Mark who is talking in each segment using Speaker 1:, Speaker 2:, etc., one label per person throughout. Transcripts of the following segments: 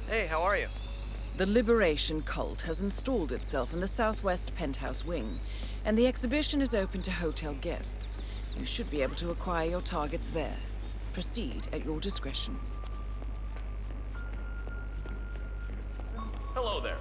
Speaker 1: Hey, how are you?
Speaker 2: The Liberation Cult has installed itself in the southwest penthouse wing, and the exhibition is open to hotel guests. You should be able to acquire your targets there. Proceed at your discretion.
Speaker 1: Hello there.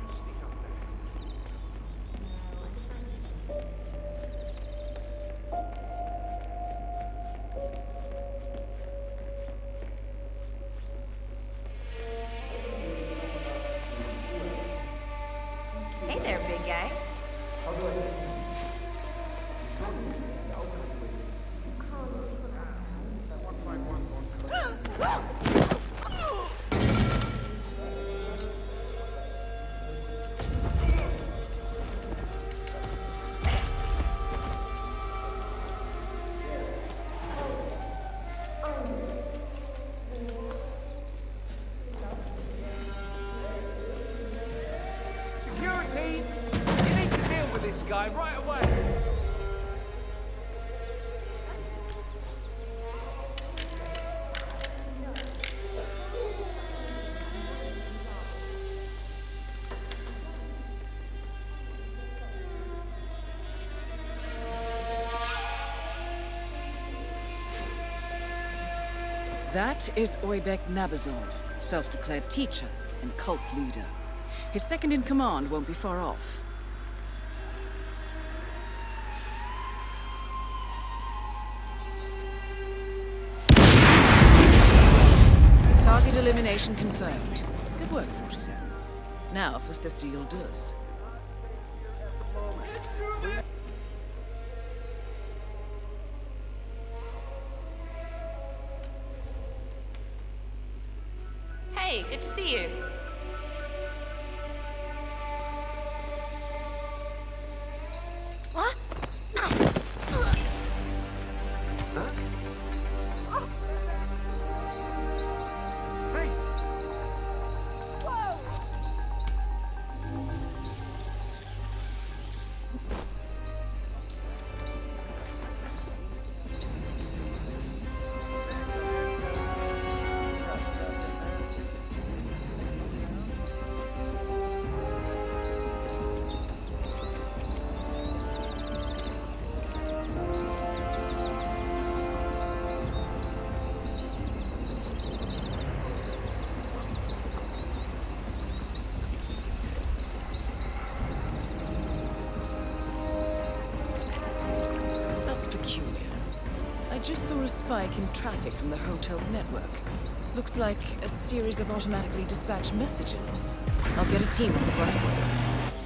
Speaker 3: Hey there, big guy.
Speaker 4: Security! You need to deal with this guy right away!
Speaker 2: That is Oybek Nabazov, self-declared teacher and cult leader. His second-in-command won't be far off. Target elimination confirmed. Good work, 47. Now for Sister Yıldız.
Speaker 3: Hey, good to see you. What?
Speaker 4: Hey!
Speaker 2: That's peculiar. I just saw a spike in traffic from the hotel's network. Looks like a series of automatically dispatched messages. I'll get a team on it right away.